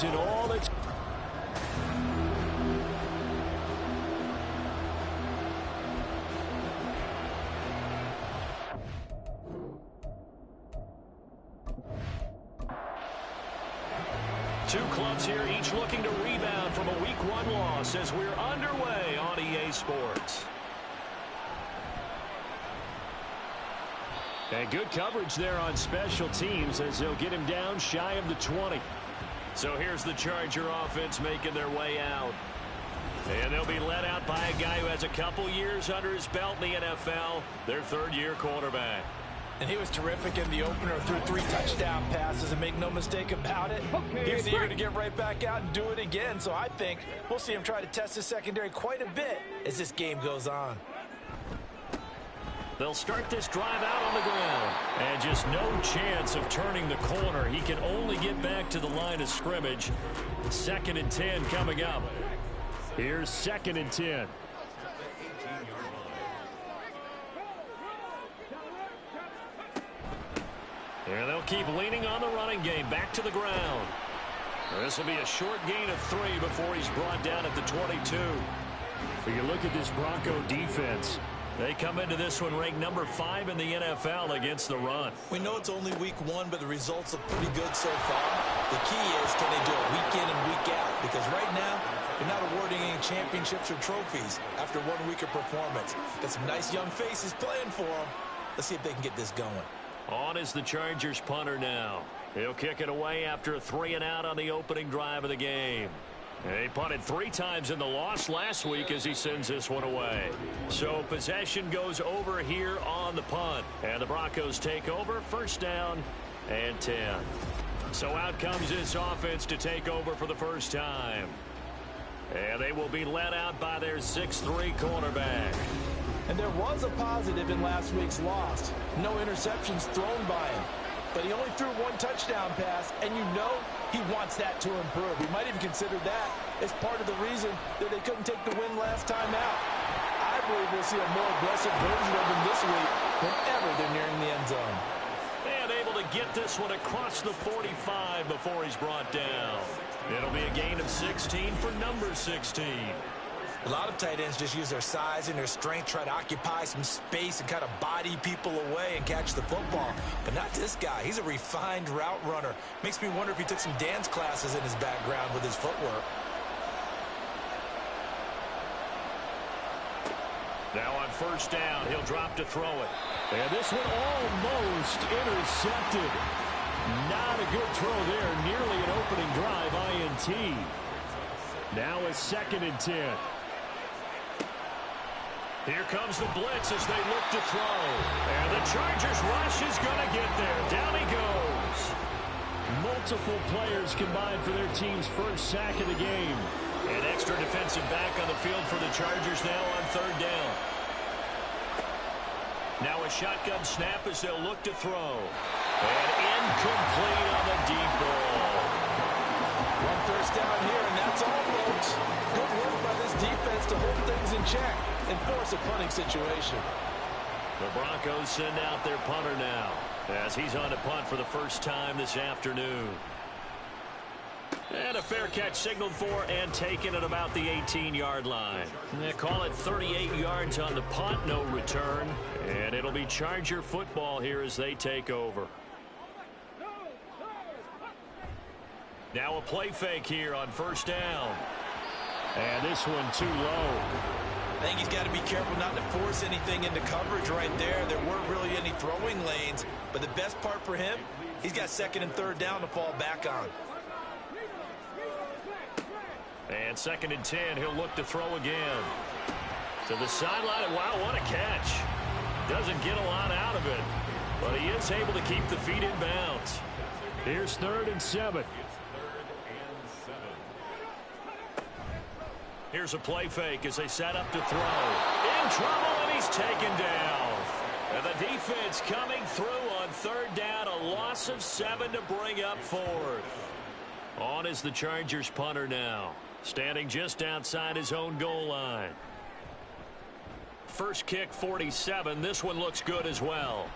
in all that's two clubs here, each looking to rebound from a Week 1 loss as we're underway on EA Sports. And good coverage there on special teams as they'll get him down shy of the 20. So here's the Charger offense making their way out. And they'll be led out by a guy who has a couple years under his belt in the NFL, their third-year quarterback. And he was terrific in the opener, threw 3 touchdown passes, and make no mistake about it, he was eager to get right back out and do it again. So I think we'll see him try to test his secondary quite a bit as this game goes on. They'll start this drive out on the ground. And just no chance of turning the corner. He can only get back to the line of scrimmage. 2nd and 10 coming up. Here's 2nd and 10. And they'll keep leaning on the running game. Back to the ground. This will be a short gain of 3 before he's brought down at the 22. So you look at this Bronco defense. They come into this one ranked number 5 in the NFL against the run. We know it's only Week 1, but the results look pretty good so far. The key is, can they do it week in and week out? Because right now, they're not awarding any championships or trophies after 1 week of performance. Got some nice young faces playing for them. Let's see if they can get this going. On is the Chargers punter now. He'll kick it away after a 3-and-out on the opening drive of the game. He punted 3 times in the loss last week as he sends this one away. So possession goes over here on the punt. And the Broncos take over, 1st down and 10. So out comes this offense to take over for the first time. And they will be led out by their 6'3" cornerback. And there was a positive in last week's loss. No interceptions thrown by him. But he only threw 1 touchdown pass, and you know he wants that to improve. We might even consider that as part of the reason that they couldn't take the win last time out. I believe we'll see a more aggressive version of him this week whenever they're nearing the end zone. And able to get this one across the 45 before he's brought down. It'll be a gain of 16 for number 16. A lot of tight ends just use their size and their strength, try to occupy some space and kind of body people away and catch the football. But not this guy. He's a refined route runner. Makes me wonder if he took some dance classes in his background with his footwork. Now on 1st down, he'll drop to throw it. And this one almost intercepted. Not a good throw there. Nearly an opening drive INT. Now it's 2nd and 10. Here comes the blitz as they look to throw. And the Chargers rush is going to get there. Down he goes. Multiple players combined for their team's 1st sack of the game. An extra defensive back on the field for the Chargers now on 3rd down. Now a shotgun snap as they'll look to throw. And incomplete on the deep ball. 1 first down here, and that's all, folks. Good work by this defense to hold things in check and force a punting situation. The Broncos send out their punter now as he's on to punt for the first time this afternoon. And a fair catch signaled for and taken at about the 18-yard line. They call it 38 yards on the punt, no return. And it'll be Charger football here as they take over. Now a play fake here on 1st down. And this one too low. I think he's got to be careful not to force anything into coverage right there. There weren't really any throwing lanes. But the best part for him, he's got 2nd and 3rd down to fall back on. And 2nd and 10, he'll look to throw again. To the sideline. Wow, what a catch. Doesn't get a lot out of it. But he is able to keep the feet in bounds. Here's 3rd and 7. Here's a play fake as they set up to throw. In trouble, and he's taken down. And the defense coming through on 3rd down. A loss of 7 to bring up 4th. On is the Chargers punter now. Standing just outside his own goal line. First kick, 47. This one looks good as well.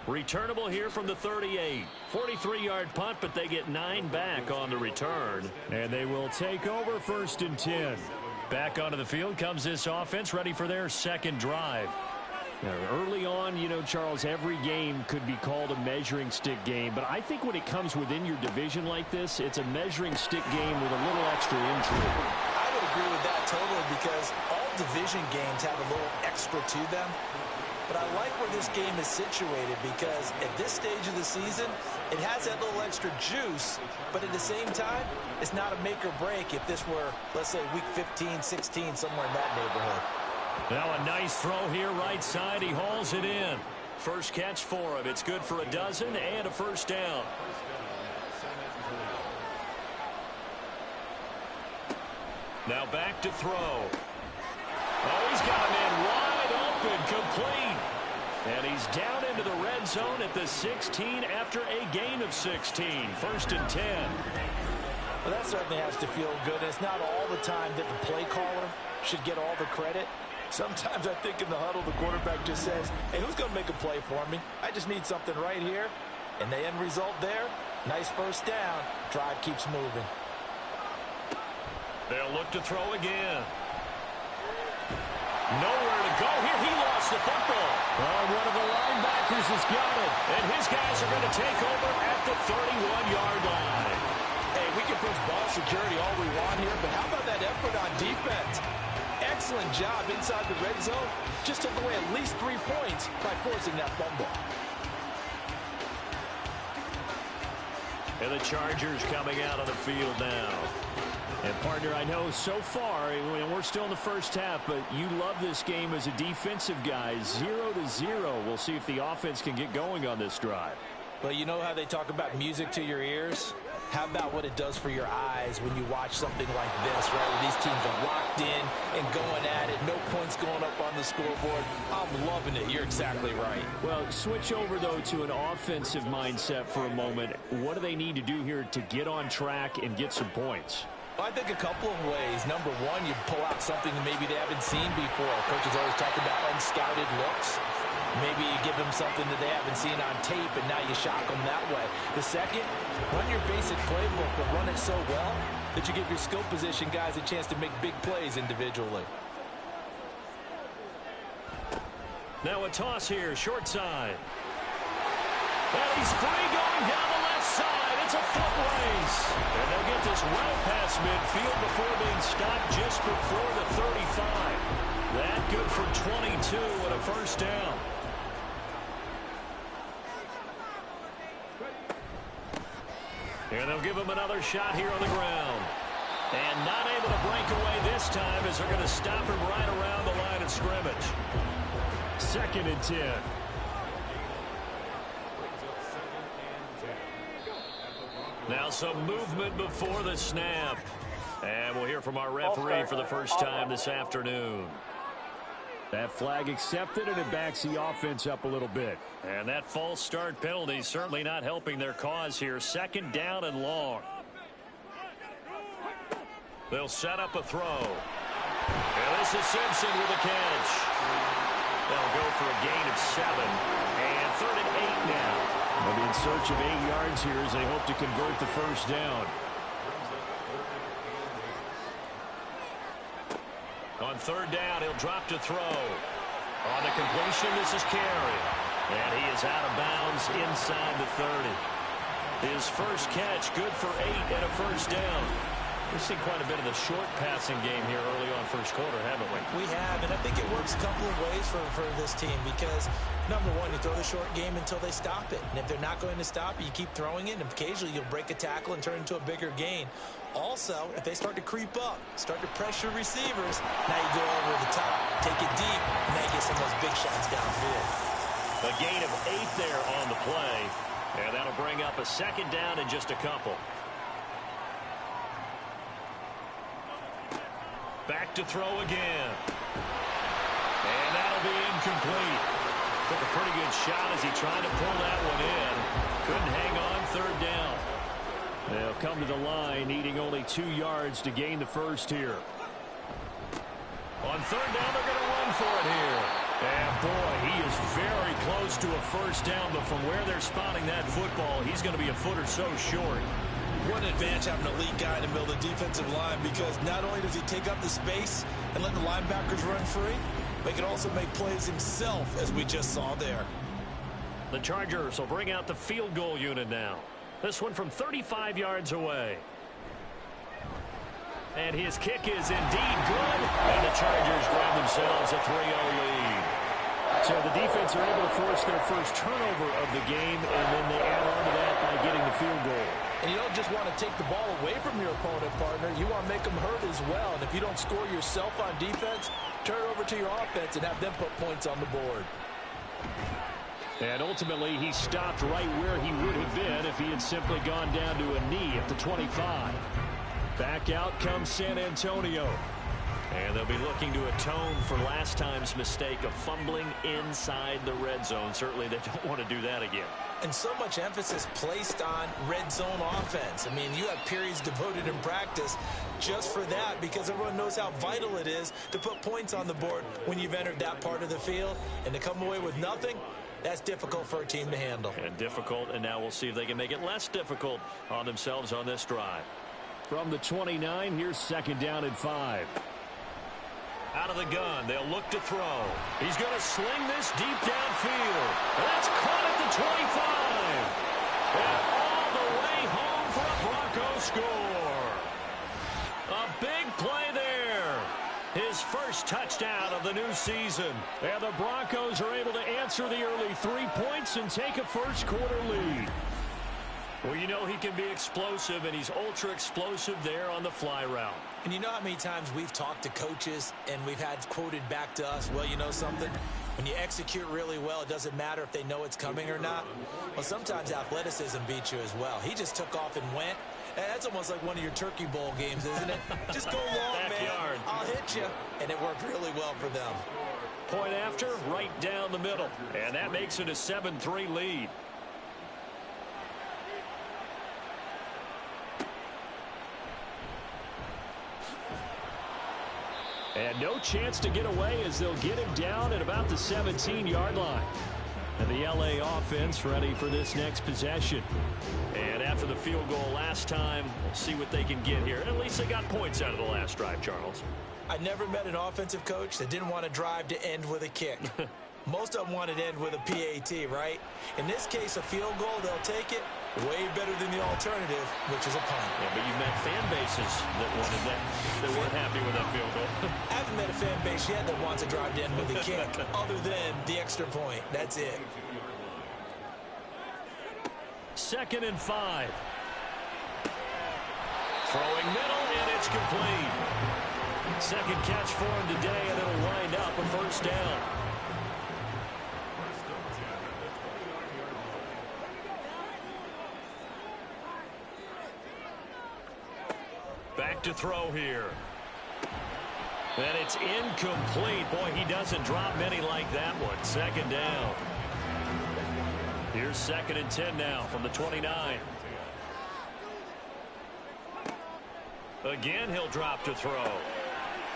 Returnable here from the 38. 43-yard punt, but they get 9 back on the return. And they will take over 1st and 10. Back onto the field comes this offense, ready for their second drive. Now, early on, you know, Charles, every game could be called a measuring stick game. But I think when it comes within your division like this, it's a measuring stick game with a little extra intrigue. I would agree with that totally because all division games have a little extra to them. But I like where this game is situated because at this stage of the season, it has that little extra juice, but at the same time, it's not a make or break if this were, let's say, week 15, 16, somewhere in that neighborhood. Now a nice throw here right side. He hauls it in. First catch for him. It's good for a dozen and a first down. Now back to throw. Oh, he's got him in wide open, complete. And he's down into the red zone at the 16 after a gain of 16. 1st and 10. Well, that certainly has to feel good. It's not all the time that the play caller should get all the credit. Sometimes I think in the huddle, the quarterback just says, hey, who's going to make a play for me? I just need something right here. And the end result there, nice first down. Drive keeps moving. They'll look to throw again. Nowhere to go here. He lost the football. Oh, one of the linebackers has got it. And his guys are going to take over at the 31-yard line. Hey, we can push ball security all we want here, but how about that effort on defense? Excellent job inside the red zone. Just took away at least 3 points by forcing that fumble. And the Chargers coming out on the field now. And, partner, I know so far, and we're still in the first half, but you love this game as a defensive guy. 0-0. We'll see if the offense can get going on this drive. Well, you know how they talk about music to your ears? How about what it does for your eyes when you watch something like this, right? Where these teams are locked in and going at it. No points going up on the scoreboard. I'm loving it. You're exactly right. Well, switch over, though, to an offensive mindset for a moment. What do they need to do here to get on track and get some points? Well, I think a couple of ways. Number one, you pull out something that maybe they haven't seen before. Coaches always talk about unscouted looks. Maybe you give them something that they haven't seen on tape, and now you shock them that way. The second, run your basic playbook, but run it so well that you give your skill position guys a chance to make big plays individually. Now a toss here, short side. And he's free going down the left side. It's a foot race. And they'll get this well past midfield before being stopped just before the 35. That good for 22 and a first down. And they'll give him another shot here on the ground. And not able to break away this time as they're going to stop him right around the line of scrimmage. 2nd and 10. Now some movement before the snap. And we'll hear from our referee for the first time this afternoon. That flag accepted, and it backs the offense up a little bit. And that false start penalty certainly not helping their cause here. 2nd down and long. They'll set up a throw. And this is Simpson with a catch. They'll go for a gain of 7. And 3rd and 8 now. They'll be in search of 8 yards here as they hope to convert the first down. On 3rd down, he'll drop to throw. On the completion, this is Carey. And he is out of bounds inside the 30. His first catch, good for 8 and a first down. We've seen quite a bit of the short passing game here early on first quarter, haven't we? We have, and I think it works a couple of ways for this team because, number one, you throw the short game until they stop it. And if they're not going to stop it, you keep throwing it, and occasionally you'll break a tackle and turn it into a bigger gain. Also, if they start to creep up, start to pressure receivers, now you go over the top, take it deep, and now you get some of those big shots downfield. A gain of 8 there on the play, and that'll bring up a 2nd down in just a couple. Back to throw again. And that'll be incomplete. Took a pretty good shot as he tried to pull that one in. Couldn't hang on, 3rd down. They'll come to the line, needing only 2 yards to gain the first here. On 3rd down, they're going to run for it here. And boy, he is very close to a first down, but from where they're spotting that football, he's going to be a foot or so short. What an advantage having an elite guy in the middle of the defensive line, because not only does he take up the space and let the linebackers run free, but he can also make plays himself, as we just saw there. The Chargers will bring out the field goal unit now. This one from 35 yards away. And his kick is indeed good. And the Chargers grab themselves a 3-0 lead. So the defense are able to force their first turnover of the game, and then they add on to that by getting the field goal. And you don't just want to take the ball away from your opponent, partner. You want to make them hurt as well. And if you don't score yourself on defense, turn it over to your offense and have them put points on the board. And ultimately, he stopped right where he would have been if he had simply gone down to a knee at the 25. Back out comes San Antonio. And they'll be looking to atone for last time's mistake of fumbling inside the red zone. Certainly they don't want to do that again. And so much emphasis placed on red zone offense. I mean, you have periods devoted in practice just for that, because everyone knows how vital it is to put points on the board when you've entered that part of the field. And to come away with nothing, that's difficult for a team to handle. And difficult, and now we'll see if they can make it less difficult on themselves on this drive. From the 29, here's second down and 5. Out of the gun, they'll look to throw. He's going to sling this deep downfield. That's caught at the 25. And all the way home for a Broncos score. A big play there. His first touchdown of the new season. And the Broncos are able to answer the early 3 points and take a first quarter lead. Well, you know he can be explosive, and he's ultra explosive there on the fly route. And you know how many times we've talked to coaches and we've had quoted back to us, well, you know something? When you execute really well, it doesn't matter if they know it's coming or not. Well, sometimes athleticism beats you as well. He just took off and went. And that's almost like one of your Turkey Bowl games, isn't it? Just go long, man. I'll hit you. And it worked really well for them. Point after, right down the middle. And that makes it a 7-3 lead. And no chance to get away as they'll get him down at about the 17-yard line. And the LA offense ready for this next possession. And after the field goal last time, we'll see what they can get here. At least they got points out of the last drive, Charles. I never met an offensive coach that didn't want to drive to end with a kick. Most of them want it to end with a PAT, right? In this case, a field goal, they'll take it. Way better than the alternative, which is a punt. Yeah, but you've met fan bases that wanted that. They weren't happy with that field goal. I haven't met a fan base yet that wants to drive to end with a kick, other than the extra point. That's it. 2nd and 5. Throwing middle, and it's complete. Second catch for him today, and it'll wind up a first down. Back to throw here. And it's incomplete. Boy, he doesn't drop many like that one. Second down. Here's 2nd and 10 now from the 29. Again, he'll drop to throw.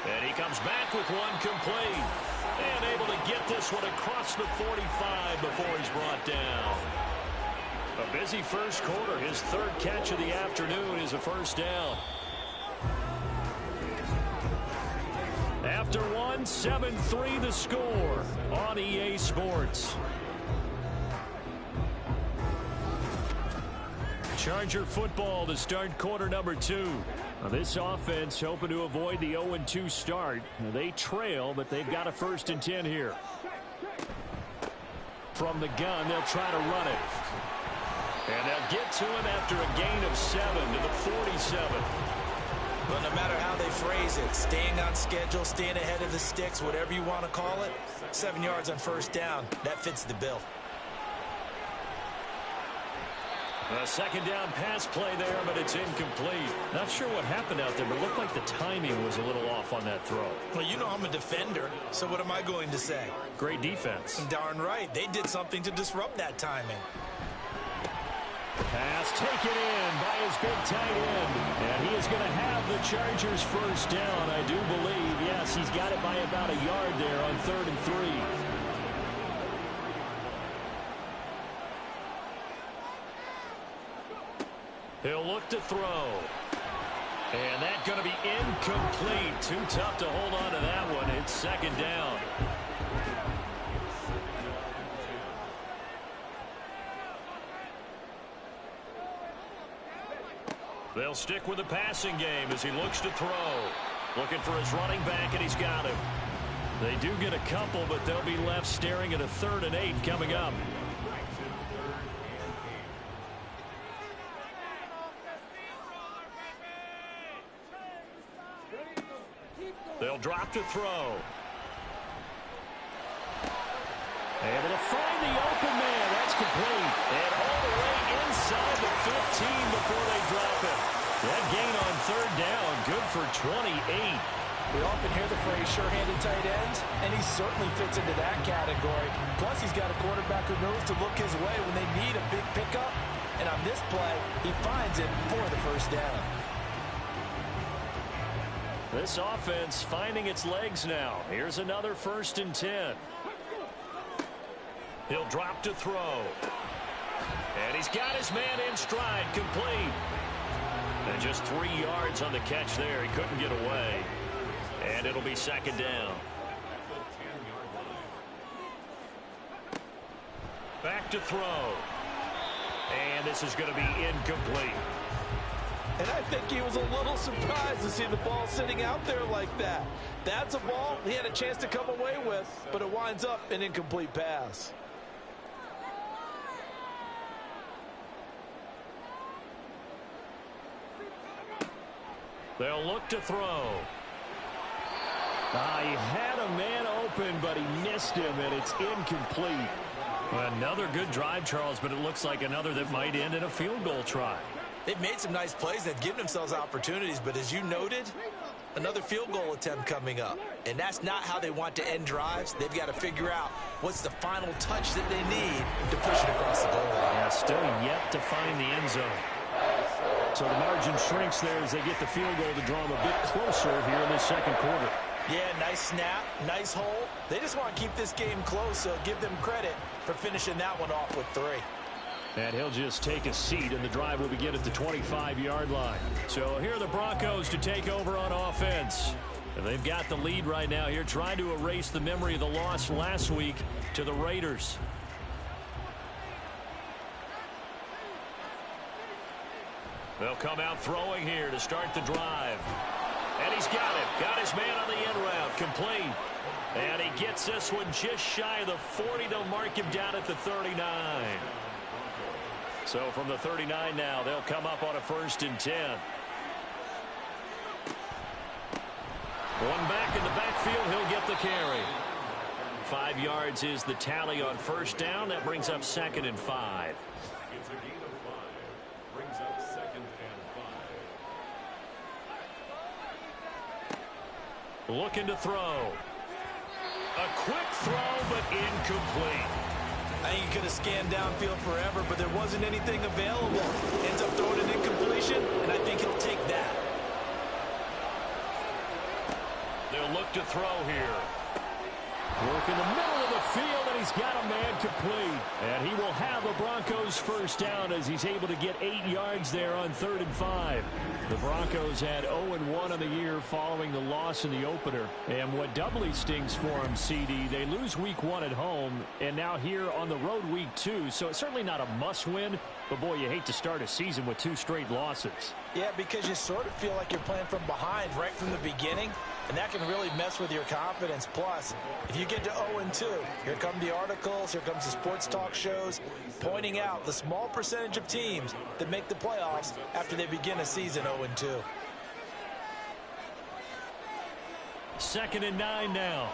And he comes back with one complete. And able to get this one across the 45 before he's brought down. A busy first quarter. His 3rd catch of the afternoon is a first down. After one, 7-3 the score on EA Sports. Charger football to start quarter number 2. Now this offense hoping to avoid the 0-2 start. Now they trail, but they've got a 1st and 10 here. From the gun, they'll try to run it. And they'll get to him after a gain of 7 to the 47. Well, no matter how they phrase it, staying on schedule, staying ahead of the sticks, whatever you want to call it, 7 yards on first down, that fits the bill. A second down pass play there, but it's incomplete. Not sure what happened out there, but it looked like the timing was a little off on that throw. Well, you know I'm a defender, so what am I going to say? Great defense. Darn right. They did something to disrupt that timing. Pass taken in by his big tight end. And he is going to have the Chargers first down, I do believe. Yes, he's got it by about a yard there on 3rd and 3. He'll look to throw. And that's going to be incomplete. Too tough to hold on to that one. It's second down. They'll stick with the passing game as he looks to throw. Looking for his running back, and he's got him. They do get a couple, but they'll be left staring at a 3rd and 8 coming up. They'll drop to throw. Able to find the open man. That's complete. And all the way inside the 15 before they drop it. That gain on 3rd down. Good for 28. We often hear the phrase sure-handed tight ends, and he certainly fits into that category. Plus, he's got a quarterback who knows to look his way when they need a big pickup. And on this play, he finds it for the 1st down. This offense finding its legs now. Here's another 1st and 10. He'll drop to throw. And he's got his man in stride, complete. And just 3 yards on the catch there. He couldn't get away. And it'll be 2nd down. Back to throw. And this is going to be incomplete. And I think he was a little surprised to see the ball sitting out there like that. That's a ball he had a chance to come away with, but it winds up an incomplete pass. They'll look to throw. He had a man open, but he missed him, and it's incomplete. Another good drive, Charles, but it looks like another that might end in a field goal try. They've made some nice plays. They've given themselves opportunities, but as you noted, another field goal attempt coming up. And that's not how they want to end drives. They've got to figure out what's the final touch that they need to push it across the goal line. Yeah, still yet to find the end zone. So the margin shrinks there as they get the field goal to draw them a bit closer here in this 2nd quarter. Yeah, nice snap, nice hole. They just want to keep this game close, so give them credit for finishing that one off with 3. And he'll just take a seat, and the drive will begin at the 25-yard line. So here are the Broncos to take over on offense. And they've got the lead right now here, trying to erase the memory of the loss last week to the Raiders. They'll come out throwing here to start the drive. And he's got it. Got his man on the end route. Complete. And he gets this one just shy of the 40. They'll mark him down at the 39. So from the 39 now, they'll come up on a 1st and 10. One back in the backfield. He'll get the carry. 5 yards is the tally on 1st down. That brings up 2nd and 5. It's a gain of 5. Brings up 2nd and 5. Looking to throw. A quick throw, but incomplete. I think he could have scanned downfield forever, but there wasn't anything available. Ends up throwing an incompletion, and I think he'll take that. They'll look to throw here. Work in the middle of the field, and he's got a man complete. And he will have the Broncos 1st down as he's able to get 8 yards there on 3rd and 5. The Broncos had 0-1 on the year following the loss in the opener. And what doubly stings for them, CD, they lose week 1 at home, and now here on the road week 2. So it's certainly not a must-win, but boy, you hate to start a season with 2 straight losses. Yeah, because you sort of feel like you're playing from behind right from the beginning, and that can really mess with your confidence. Plus, if you get to 0-2, here come the articles, here comes the sports talk shows, pointing out the small percentage of teams that make the playoffs after they begin a season 0-2. 2nd and 9 now.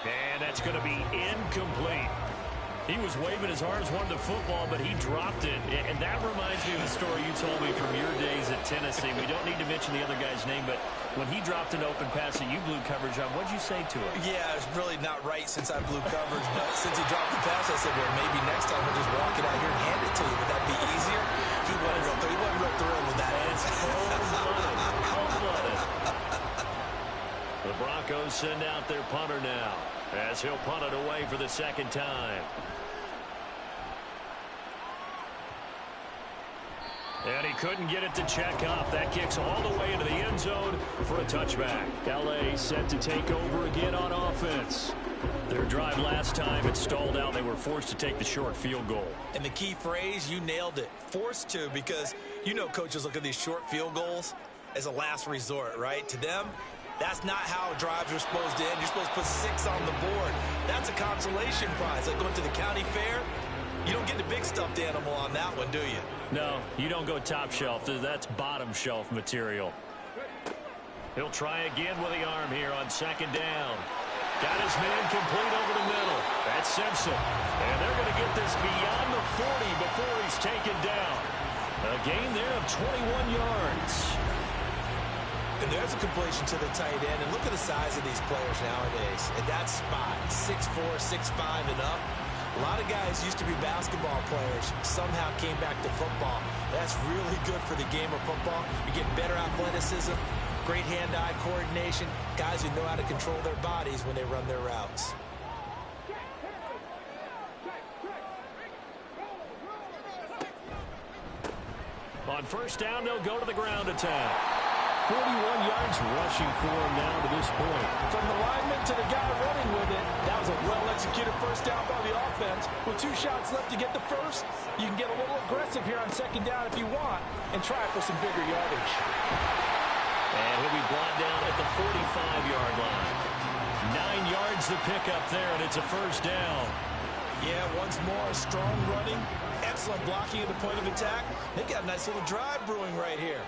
And that's going to be incomplete. He was waving his arms, wanted the football, but he dropped it. And that reminds me of a story you told me from your days at Tennessee. We don't need to mention the other guy's name, but when he dropped an open pass that you blew coverage on, what'd you say to him? Yeah, it's really not right since I blew coverage, but since he dropped the pass, I said, well, maybe next time I'll just walk it out here and hand it to you. Would that be easier? He wasn't real thrilled with that answer. Cold-blooded. The Broncos send out their punter now as he'll punt it away for the 2nd time. And he couldn't get it to check up. That kicks all the way into the end zone for a touchback. L.A. set to take over again on offense. Their drive last time, it stalled out. They were forced to take the short field goal. And the key phrase, you nailed it, forced to, because you know coaches look at these short field goals as a last resort, right? To them, that's not how drives are supposed to end. You're supposed to put 6 on the board. That's a consolation prize. Like going to the county fair, you don't get the big stuffed animal on that one, do you? No, you don't go top shelf. That's bottom shelf material. He'll try again with the arm here on second down. Got his man complete over the middle. That's Simpson. And they're going to get this beyond the 40 before he's taken down. A gain there of 21 yards. And there's a completion to the tight end. And look at the size of these players nowadays. At that spot, 6'4", 6'5", and up. A lot of guys used to be basketball players, somehow came back to football. That's really good for the game of football. You get better athleticism, great hand-eye coordination, guys who know how to control their bodies when they run their routes. On first down, they'll go to the ground attack. 41 yards rushing for him now to this point. From the lineman to the guy running with it, that was a well-executed first down by the offense. With 2 shots left to get the first, you can get a little aggressive here on second down if you want and try for some bigger yardage. And he'll be brought down at the 45-yard line. 9 yards to pick up there, and it's a first down. Yeah, once more, strong running, excellent blocking at the point of attack. They got a nice little drive brewing right here.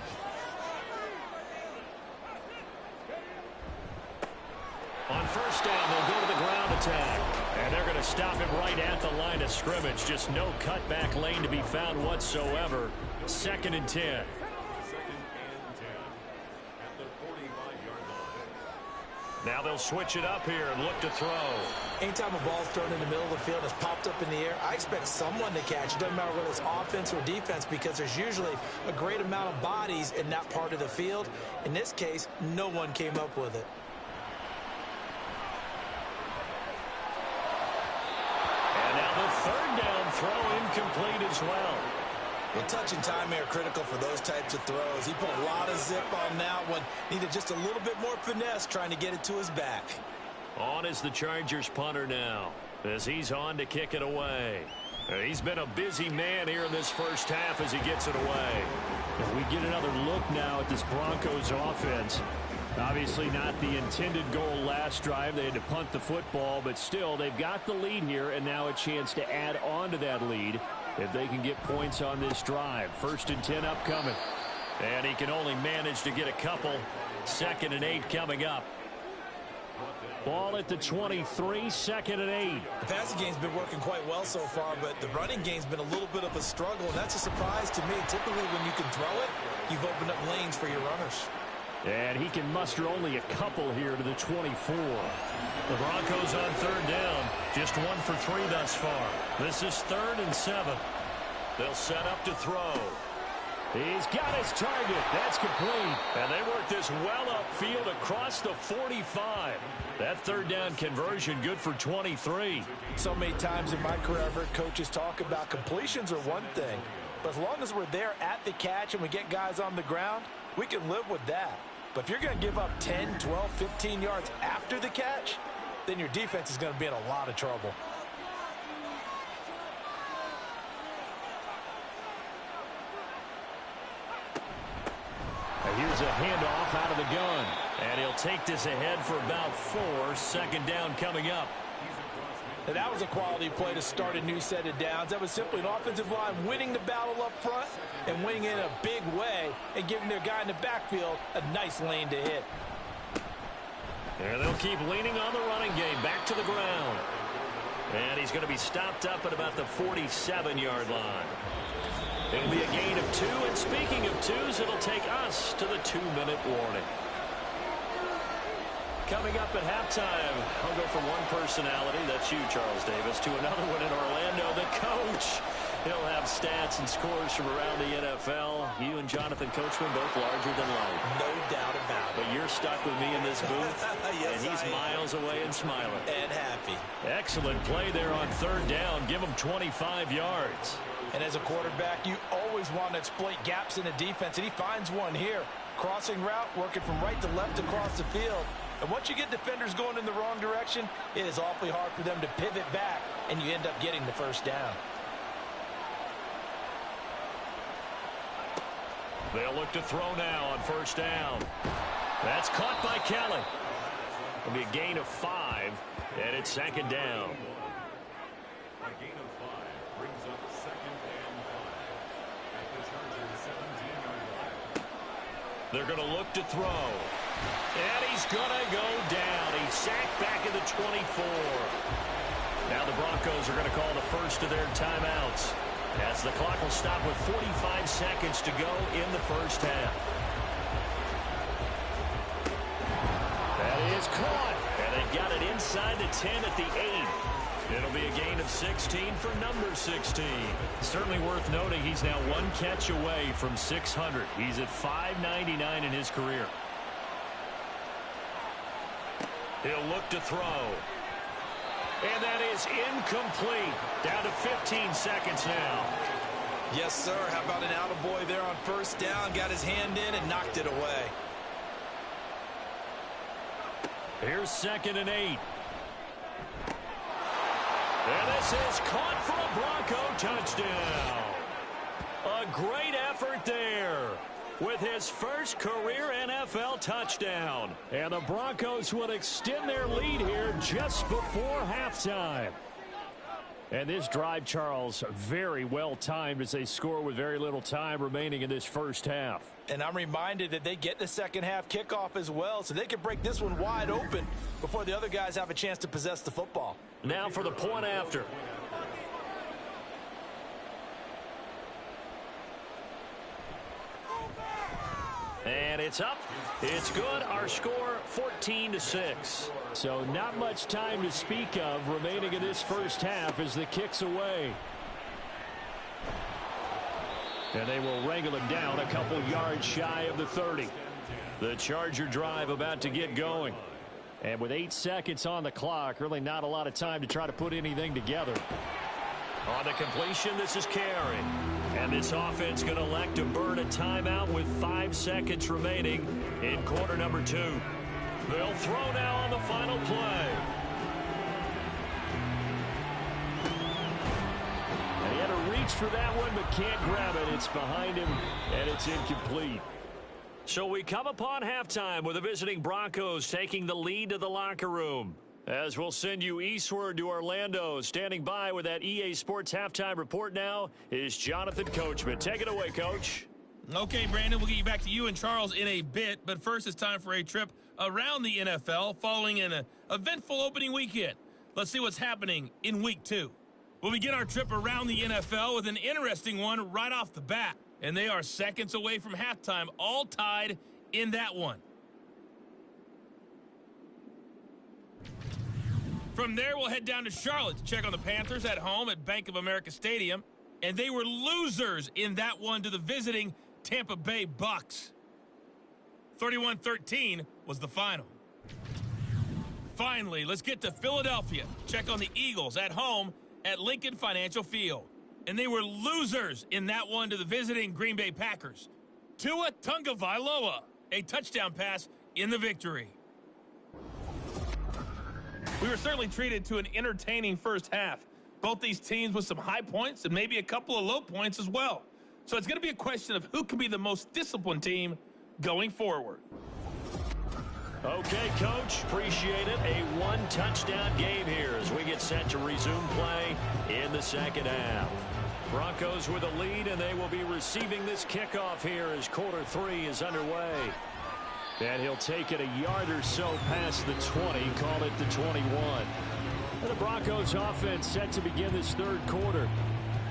On first down, they'll go to the ground attack. And they're going to stop him right at the line of scrimmage. Just no cutback lane to be found whatsoever. 2nd and 10. 2nd and 10 at the 45-yard line. Now they'll switch it up here and look to throw. Anytime a ball's thrown in the middle of the field and it's popped up in the air, I expect someone to catch. It doesn't matter whether it's offense or defense, because there's usually a great amount of bodies in that part of the field. In this case, no one came up with it. The third down throw incomplete as well. Well, touch and time are critical for those types of throws. He put a lot of zip on that one. Needed just a little bit more finesse trying to get it to his back. On is the Chargers punter now, as he's on to kick it away. He's been a busy man here in this first half as he gets it away. If we get another look now at this Broncos offense, obviously not the intended goal last drive. They had to punt the football, but still they've got the lead here, and now a chance to add on to that lead if they can get points on this drive. 1st and 10 upcoming. And he can only manage to get a couple. 2nd and 8 coming up. Ball at the 23, 2nd and 8. The passing game's been working quite well so far, but the running game's been a little bit of a struggle, and that's a surprise to me. Typically when you can throw it, you've opened up lanes for your runners. And he can muster only a couple here to the 24. The Broncos on 3rd down. Just 1 for 3 thus far. This is 3rd and 7. They'll set up to throw. He's got his target. That's complete. And they work this well upfield across the 45. That 3rd down conversion good for 23. So many times in my career, I've heard coaches talk about completions are one thing. But as long as we're there at the catch and we get guys on the ground, we can live with that. But if you're going to give up 10, 12, 15 yards after the catch, then your defense is going to be in a lot of trouble. Here's a handoff out of the gun. And he'll take this ahead for about 4. 2nd down coming up. Now, that was a quality play to start a new set of downs. That was simply an offensive line winning the battle up front and winning in a big way and giving their guy in the backfield a nice lane to hit. And they'll keep leaning on the running game. Back to the ground. And he's going to be stopped up at about the 47-yard line. It'll be a gain of 2. And speaking of 2s, it'll take us to the 2-minute warning. Coming up at halftime, I'll go from one personality, that's you, Charles Davis, to another one in Orlando, the coach. He'll have stats and scores from around the NFL. You and Jonathan Coachman both larger than life. No doubt about it. But you're stuck with me in this booth, yes, and he's miles away and smiling. And happy. Excellent play there on 3rd down. Give him 25 yards. And as a quarterback, you always always want to exploit gaps in the defense, and he finds one here. Crossing route, working from right to left across the field. And once you get defenders going in the wrong direction, it is awfully hard for them to pivot back, and you end up getting the first down. They'll look to throw now on first down. That's caught by Kelly. It'll be a gain of 5, and it's second down. A gain of 5 brings up second and 5 at the Chargers' 17-yard line. They're going to look to throw. And he's going to go down. He's sacked back at the 24. Now the Broncos are going to call the first of their timeouts, as the clock will stop with 45 seconds to go in the first half. That is caught, and they've got it inside the 10 at the 8. It'll be a gain of 16 for number 16. Certainly worth noting he's now one catch away from 600. He's at 599 in his career. He'll look to throw. And that is incomplete. Down to 15 seconds now. Yes, sir. How about an attaboy there on first down? Got his hand in and knocked it away. Here's 2nd and 8. And this is caught for a Bronco touchdown. A great effort there with his first career NFL touchdown. And the Broncos will extend their lead here just before halftime. And this drive, Charles, very well timed as they score with very little time remaining in this first half. And I'm reminded that they get the second half kickoff as well, so they can break this one wide open before the other guys have a chance to possess the football. Now for the point after. And it's up. It's good. Our score 14-6. So not much time to speak of remaining in this first half as the kick's away. And they will wrangle him down a couple yards shy of the 30. The Charger drive about to get going. And with 8 seconds on the clock, really not a lot of time to try to put anything together. On the completion, this is Carey. And this offense going to elect to burn a timeout with 5 seconds remaining in quarter number 2. They'll throw now on the final play. And he had to reach for that one, but can't grab it. It's behind him, and it's incomplete. So we come upon halftime with the visiting Broncos taking the lead to the locker room. As we'll send you eastward to Orlando. Standing by with that EA Sports halftime report now is Jonathan Coachman. Take it away, Coach. Okay, Brandon, we'll get you back to you and Charles in a bit. But first, it's time for a trip around the NFL following an eventful opening weekend. Let's see what's happening in Week 2. We'll begin our trip around the NFL with an interesting one right off the bat. And they are seconds away from halftime, all tied in that one. From there, we'll head down to Charlotte to check on the Panthers at home at Bank of America Stadium. And they were losers in that one to the visiting Tampa Bay Bucks. 31-13 was the final. Finally, let's get to Philadelphia. Check on the Eagles at home at Lincoln Financial Field. And they were losers in that one to the visiting Green Bay Packers. Tua Tagovailoa, a touchdown pass in the victory. We were certainly treated to an entertaining first half. Both these teams with some high points and maybe a couple of low points as well. So it's going to be a question of who can be the most disciplined team going forward. Okay, Coach, appreciate it. A one-touchdown game here as we get set to resume play in the second half. Broncos with a lead, and they will be receiving this kickoff here as quarter 3 is underway. And he'll take it a yard or so past the 20, call it the 21. And the Broncos offense set to begin this third quarter.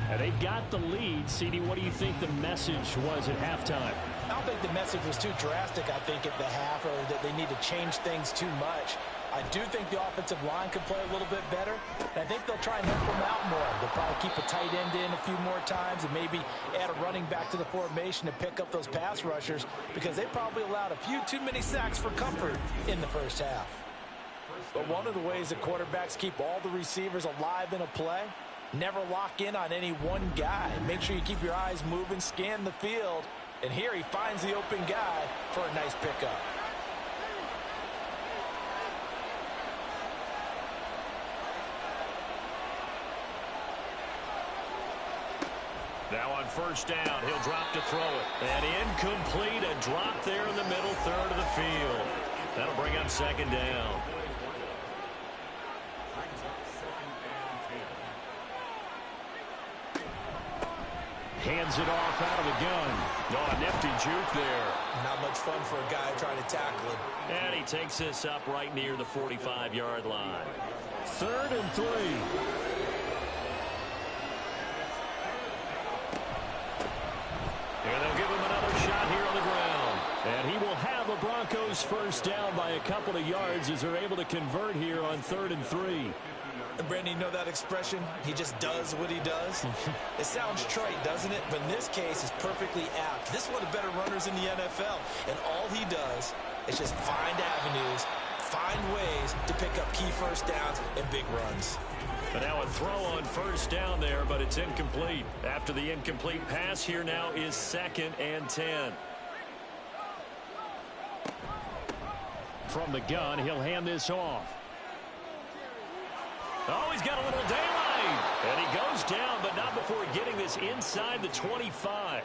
And they've got the lead. CD, what do you think the message was at halftime? I don't think the message was too drastic, I think, at the half, or that they need to change things too much. I do think the offensive line could play a little bit better. And I think they'll try and help them out more. They'll probably keep a tight end in a few more times and maybe add a running back to the formation to pick up those pass rushers, because they probably allowed a few too many sacks for comfort in the first half. But one of the ways that quarterbacks keep all the receivers alive in a play Never lock in on any one guy. Make sure you keep your eyes moving, scan the field. And here he finds the open guy for a nice pickup. Now on first down, he'll drop to throw it. And incomplete, a drop there in the middle third of the field. That'll bring up second down. Hands it off out of the gun. Oh, a nifty juke there. Not much fun for a guy trying to tackle him. And he takes this up right near the 45-yard line. 3rd and 3. And they'll give him another shot here on the ground. And he will have a Broncos first down by a couple of yards as they're able to convert here on 3rd and 3. And Brandon, you know that expression? He just does what he does. It sounds trite, doesn't it? But in this case, it's perfectly apt. This is one of the better runners in the NFL. And all he does is just find avenues, find ways to pick up key first downs and big runs. But now a throw on first down there, but it's incomplete. After the incomplete pass, here now is 2nd and 10. From the gun, he'll hand this off. Oh, he's got a little daylight. And he goes down, but not before getting this inside the 25.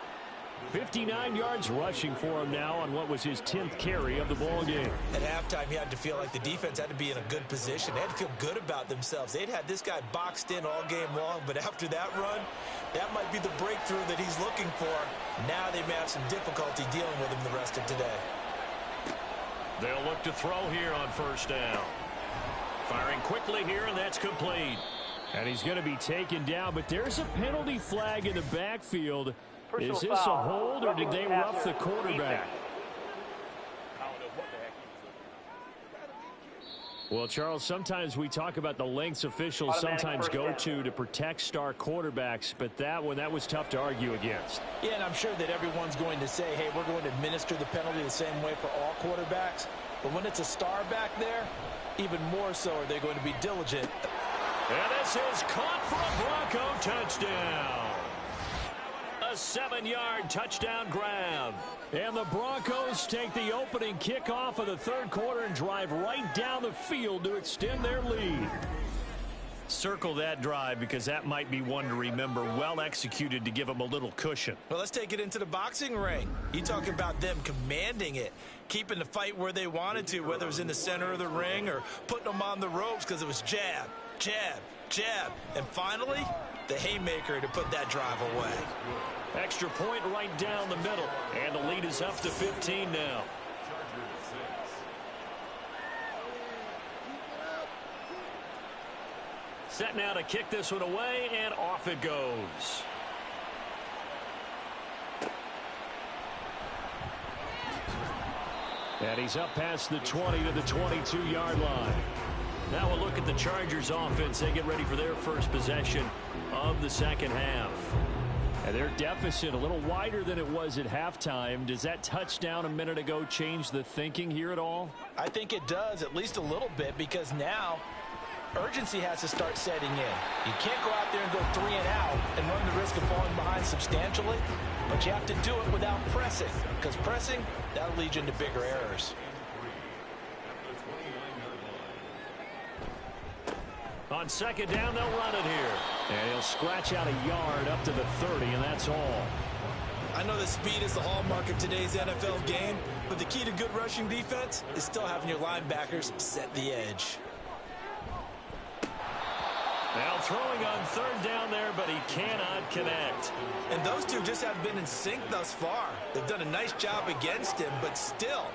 59 yards rushing for him now on what was his 10th carry of the ball game. At halftime, he had to feel like the defense had to be in a good position. They had to feel good about themselves. They'd had this guy boxed in all game long, but after that run, that might be the breakthrough that he's looking for. Now they may have some difficulty dealing with him the rest of today. They'll look to throw here on first down. Firing quickly here, and that's complete. And he's going to be taken down, but there's a penalty flag in the backfield. Is this a hold, or did they rough the quarterback? Well, Charles, sometimes we talk about the lengths officials sometimes go to protect star quarterbacks, but that one, that was tough to argue against. Yeah, and I'm sure that everyone's going to say, hey, we're going to administer the penalty the same way for all quarterbacks. But when it's a star back there, even more so are they going to be diligent. And this is caught for a Bronco touchdown. A 7-yard touchdown grab. And the Broncos take the opening kickoff of the 3rd quarter and drive right down the field to extend their lead. Circle that drive because that might be one to remember. Well executed to give them a little cushion. Well, let's take it into the boxing ring. You talking about them commanding it, keeping the fight where they wanted to, whether it was in the center of the ring or putting them on the ropes because it was jab, jab, jab. And finally, the haymaker to put that drive away. Extra point right down the middle. And the lead is up to 15 now. Set now to kick this one away, and off it goes. And he's up past the 20 to the 22-yard line. Now we'll look at the Chargers offense. They get ready for their first possession of the second half. And their deficit a little wider than it was at halftime. Does that touchdown a minute ago change the thinking here at all? I think it does, at least a little bit, because now urgency has to start setting in. You can't go out there and go 3 and out and run the risk of falling behind substantially, but you have to do it without pressing, because pressing, that'll lead you into bigger errors. On second down, they'll run it here. And he'll scratch out a yard up to the 30, and that's all. I know that speed is the hallmark of today's NFL game, but the key to good rushing defense is still having your linebackers set the edge. Now throwing on third down there, but he cannot connect. And those two just haven't been in sync thus far. They've done a nice job against him, but still,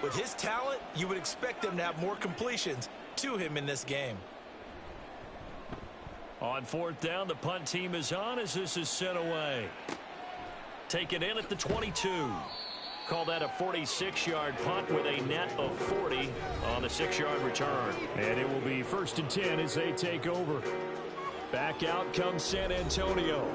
with his talent, you would expect them to have more completions to him in this game. On fourth down, the punt team is on as this is sent away. Taken in at the 22. Call that a 46-yard punt with a net of 40 on the 6-yard return. And it will be 1st and 10 as they take over. Back out comes San Antonio.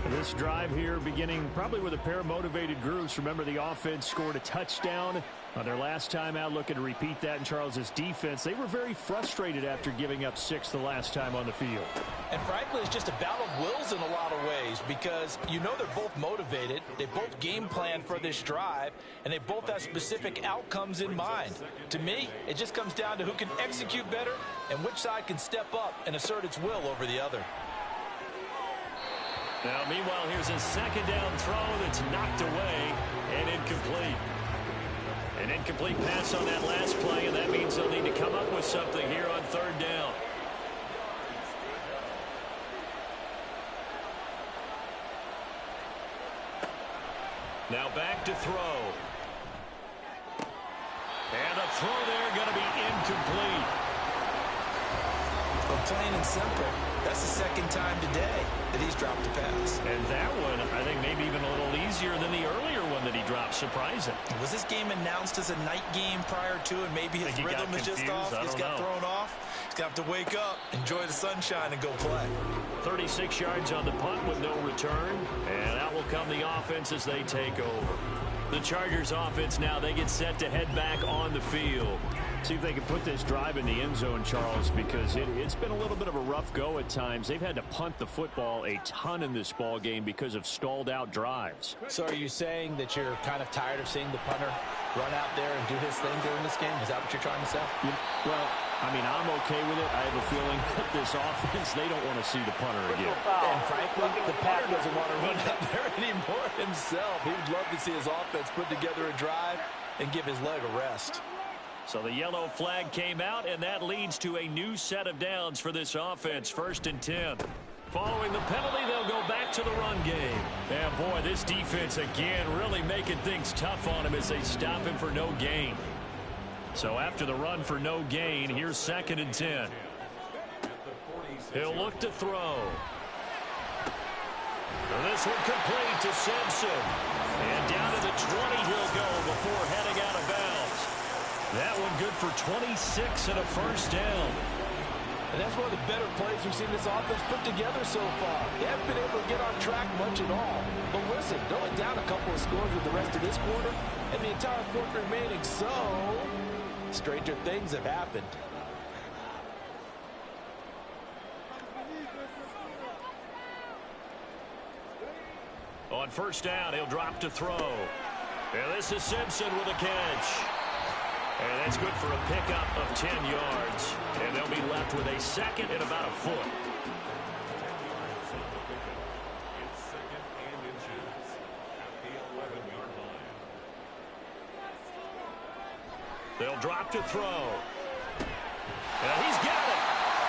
This drive here beginning probably with a pair of motivated groups. Remember, the offense scored a touchdown on their last time out, looking to repeat that in Charles's defense. They were very frustrated after giving up 6 the last time on the field. And frankly, it's just a battle of wills in a lot of ways because you know they're both motivated. They both game plan for this drive, and they both have specific outcomes in mind. To me, it just comes down to who can execute better and which side can step up and assert its will over the other. Now, meanwhile, here's a second down throw that's knocked away and incomplete. An incomplete pass on that last play, and that means they'll need to come up with something here on third down. Now back to throw. And a throw there going to be incomplete. But plain and simple, that's the second time today that he's dropped a pass. And that one, I think, maybe even a little easier than the earlier one that he dropped. Surprising. Was this game announced as a night game prior to, and maybe his rhythm is just off? He's got thrown off. He's got to wake up, enjoy the sunshine, and go play. 36 yards on the punt with no return. And out will come the offense as they take over. The Chargers offense now, they get set to head back on the field. See if they can put this drive in the end zone, Charles, because it's been a little bit of a rough go at times. They've had to punt the football a ton in this ball game because of stalled out drives. So are you saying that you're kind of tired of seeing the punter run out there and do his thing during this game? Is that what you're trying to say? Well, I mean, I'm okay with it. I have a feeling that this offense, they don't want to see the punter again. And frankly, the punter doesn't want to run out there anymore himself. He would love to see his offense put together a drive and give his leg a rest. So the yellow flag came out, and that leads to a new set of downs for this offense. 1st and 10. Following the penalty, they'll go back to the run game. And boy, this defense again really making things tough on him as they stop him for no gain. So after the run for no gain, here's 2nd and 10. He'll look to throw. And this one complete to Simpson. And down to the 20 he'll go before heading out of bounds. That one good for 26 and a first down. And that's one of the better plays we've seen this offense put together so far. They haven't been able to get on track much at all. But listen, they're only down a couple of scores with the rest of this quarter, and the entire fourth remaining, so stranger things have happened. On first down, he'll drop to throw. And this is Simpson with a catch. And that's good for a pickup of 10 yards. And they'll be left with a second and about a foot. It's 2nd and inches at the 11-yard line. They'll drop to throw. And he's got it.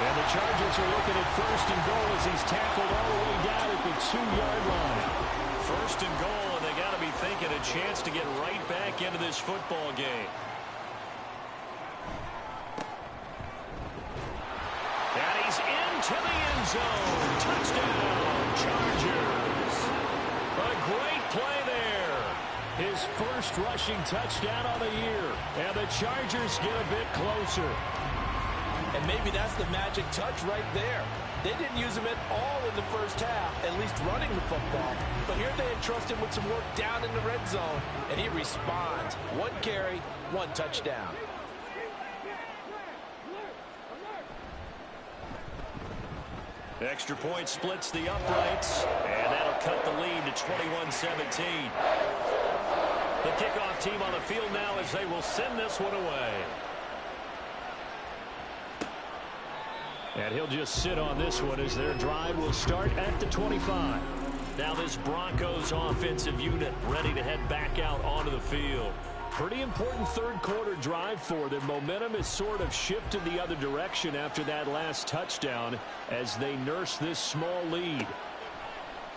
And the Chargers are looking at 1st and goal as he's tackled all the way down at the 2-yard line. 1st and goal, and they got to be thinking a chance to get right back into this football game. And he's into the end zone. Touchdown, Chargers. A great play there. His first rushing touchdown of the year. And the Chargers get a bit closer. And maybe that's the magic touch right there. They didn't use him at all in the first half, at least running the football. But here they entrust him with some work down in the red zone, and he responds. 1 carry, 1 touchdown. Extra point splits the uprights, and that'll cut the lead to 21-17. The kickoff team on the field now as they will send this one away. And he'll just sit on this one as their drive will start at the 25. Now this Broncos offensive unit ready to head back out onto the field. Pretty important third quarter drive for them. Momentum has sort of shifted the other direction after that last touchdown as they nurse this small lead.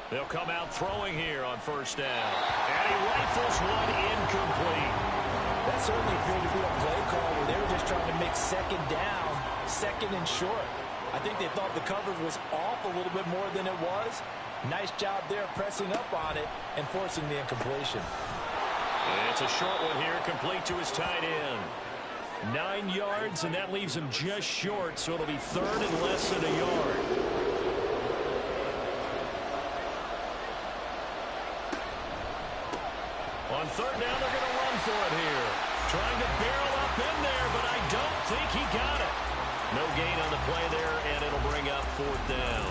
They'll come out throwing here on first down. And he rifles one incomplete. That certainly appeared to be a play call where they were just trying to make second down, second and short. I think they thought the coverage was off a little bit more than it was. Nice job there pressing up on it and forcing the incompletion. It's a short one here, complete to his tight end. 9 yards, and that leaves him just short, so it'll be 3rd and less than a yard. third down, they're going to run for it here. Trying to barrel up in there, but I don't think he got it. No gain on the play there, and it'll bring up fourth down.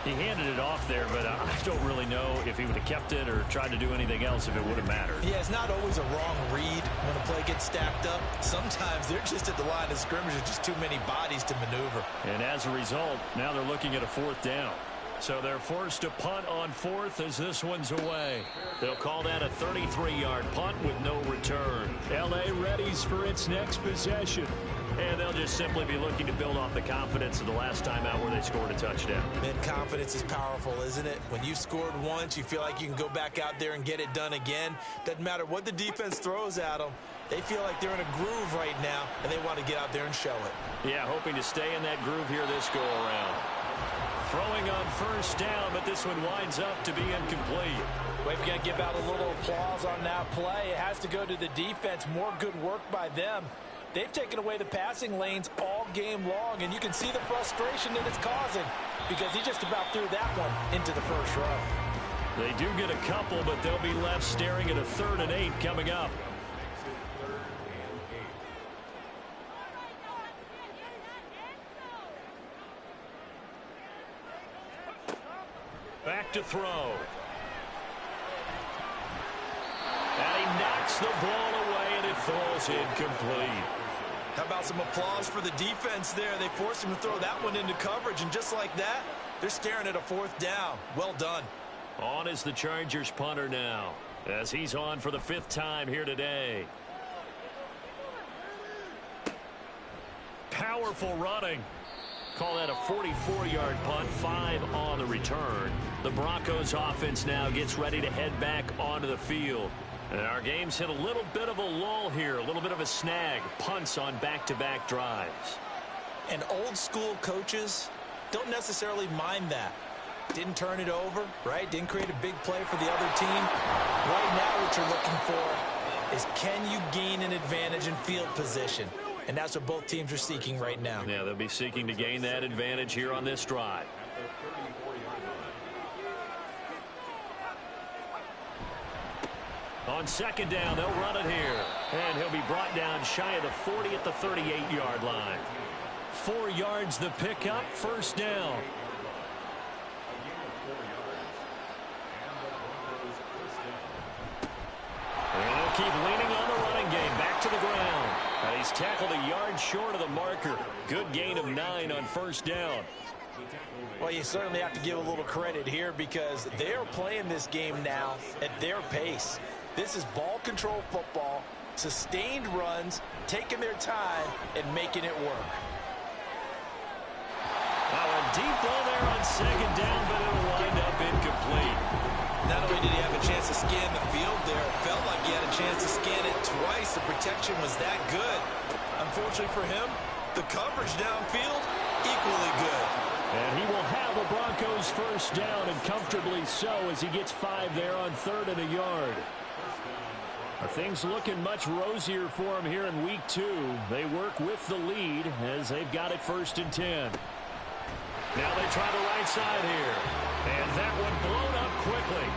He handed it off there, but I don't really know if he would have kept it or tried to do anything else if it would have mattered. Yeah, it's not always a wrong read when a play gets stacked up. Sometimes they're just at the line of scrimmage with just too many bodies to maneuver. And as a result, now they're looking at a fourth down. So they're forced to punt on fourth as this one's away. They'll call that a 33-yard punt with no return. L.A. readies for its next possession. And they'll just simply be looking to build off the confidence of the last time out where they scored a touchdown. Man, confidence is powerful, isn't it? When you scored once, you feel like you can go back out there and get it done again. Doesn't matter what the defense throws at them. They feel like they're in a groove right now, and they want to get out there and show it. Yeah, hoping to stay in that groove here this go-around. Throwing on first down, but this one winds up to be incomplete. We've got to give out a little applause on that play. It has to go to the defense. More good work by them. They've taken away the passing lanes all game long, and you can see the frustration that it's causing because he just about threw that one into the first row. They do get a couple, but they'll be left staring at a 3rd and 8 coming up. Back to throw. And he knocks the ball away, and it falls incomplete. How about some applause for the defense there? They forced him to throw that one into coverage, and just like that, they're staring at a 4th down. Well done. On is the Chargers punter now, as he's on for the 5th time here today. Powerful running. Call that a 44-yard punt, 5 on the return. The Broncos offense now gets ready to head back onto the field. And our game's hit a little bit of a lull here, a little bit of a snag. Punts on back-to-back drives. And old school coaches don't necessarily mind that. Didn't turn it over, right? Didn't create a big play for the other team. Right now what you're looking for is can you gain an advantage in field position? And that's what both teams are seeking right now. Yeah, they'll be seeking to gain that advantage here on this drive. On 2nd down, they'll run it here. And he'll be brought down shy of the 40 at the 38-yard line. 4 yards the pickup, 1st down. And they'll keep leaning on the running game. Back to the ground. And he's tackled a yard short of the marker. Good gain of 9 on 1st down. Well, you certainly have to give a little credit here because they're playing this game now at their pace. This is ball control football, sustained runs, taking their time, and making it work. Now a deep ball there on 2nd down, but it'll wind up incomplete. Not only did he have a chance to scan the field there, it felt like he had a chance to scan it twice. The protection was that good. Unfortunately for him, the coverage downfield, equally good. And he will have the Broncos 1st down, and comfortably so as he gets 5 there on 3rd and a yard. Are things looking much rosier for him here in week 2? They work with the lead as they've got it 1st and 10. Now they try the right side here. And that one blown up quickly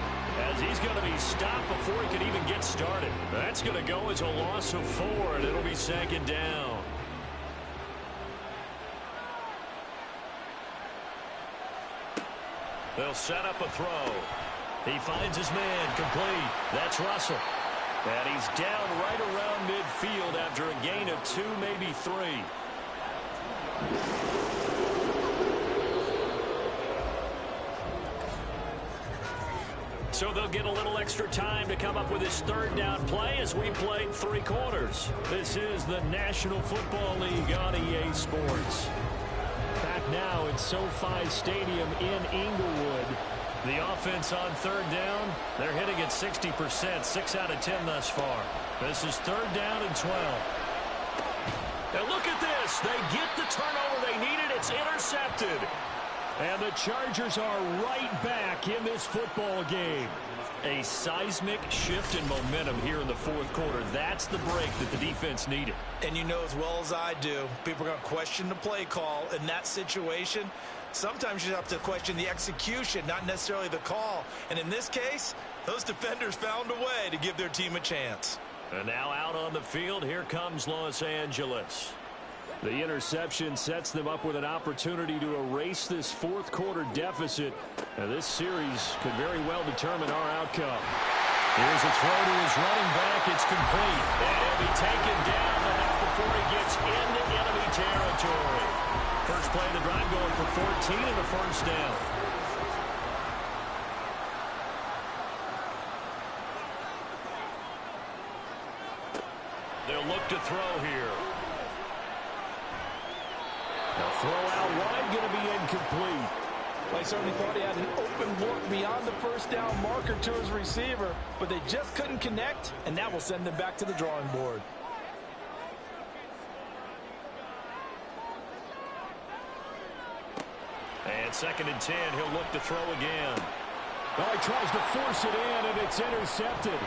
as he's going to be stopped before he can even get started. That's going to go as a loss of 4, and it'll be 2nd down. They'll set up a throw. He finds his man complete. That's Russell. And he's down right around midfield after a gain of 2, maybe 3. So they'll get a little extra time to come up with his 3rd down play as we played 3 quarters. This is the National Football League on EA Sports. Back now at SoFi Stadium in Inglewood. The offense on 3rd down, they're hitting at 60%, 6 out of 10 thus far. This is 3rd down and 12. And look at this. They get the turnover they needed. It's intercepted. And the Chargers are right back in this football game. A seismic shift in momentum here in the fourth quarter. That's the break that the defense needed. And you know as well as I do, people are going to question the play call in that situation. Sometimes you have to question the execution, not necessarily the call. And in this case, those defenders found a way to give their team a chance. And now out on the field, here comes Los Angeles. The interception sets them up with an opportunity to erase this fourth quarter deficit. Now this series could very well determine our outcome. Here's a throw to his running back. It's complete. And he'll be taken down, but not before he gets into enemy territory. First play of the drive going for 14 and a first down. They'll look to throw here. The throw out wide going to be incomplete. Well, he certainly thought he had an open look beyond the first down marker to his receiver, but they just couldn't connect, and that will send them back to the drawing board. And 2nd and 10, he'll look to throw again. Well, he tries to force it in, and it's intercepted.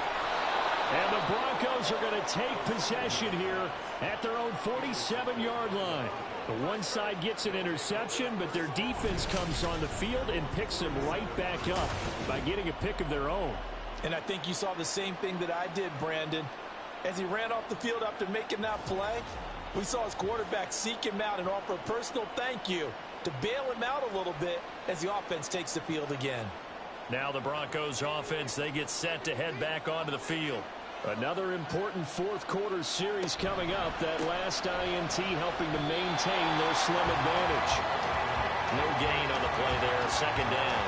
And the Broncos are going to take possession here at their own 47-yard line. The one side gets an interception, but their defense comes on the field and picks them right back up by getting a pick of their own. And I think you saw the same thing that I did, Brandon. As he ran off the field after making that play, we saw his quarterback seek him out and offer a personal thank you to bail him out a little bit as the offense takes the field again. Now the Broncos offense, they get set to head back onto the field. Another important fourth quarter series coming up. That last INT helping to maintain their slim advantage. No gain on the play there. 2nd down.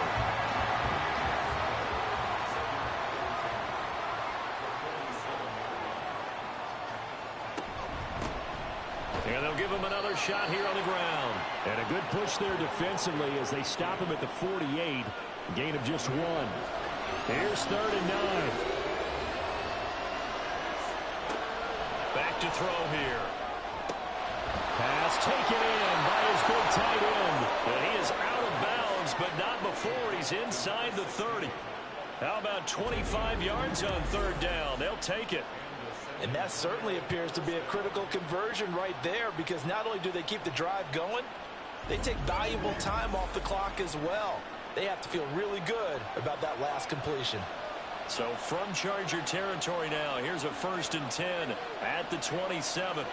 And they'll give him another shot here on the ground. And a good push there defensively as they stop him at the 48. Gain of just 1. Here's 3rd and 9. Back to throw here. Pass taken in by his big tight end. And he is out of bounds, but not before he's inside the 30. How about 25 yards on 3rd down? They'll take it. And that certainly appears to be a critical conversion right there, because not only do they keep the drive going, they take valuable time off the clock as well. They have to feel really good about that last completion. So from Charger territory now, here's a 1st and 10 at the 27.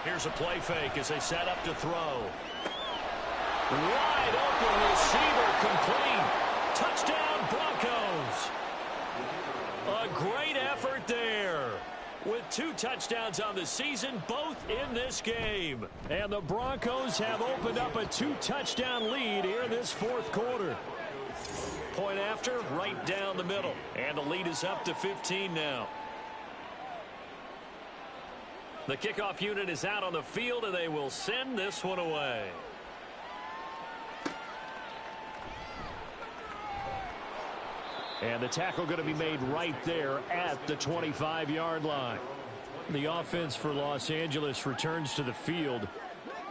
Here's a play fake as they set up to throw. Wide open receiver complete. Touchdown Broncos. A great effort there. With 2 touchdowns on the season, both in this game. And the Broncos have opened up a 2-touchdown lead here in this fourth quarter. Point after, right down the middle. And the lead is up to 15 now. The kickoff unit is out on the field, and they will send this one away. And the tackle going to be made right there at the 25-yard line. The offense for Los Angeles returns to the field.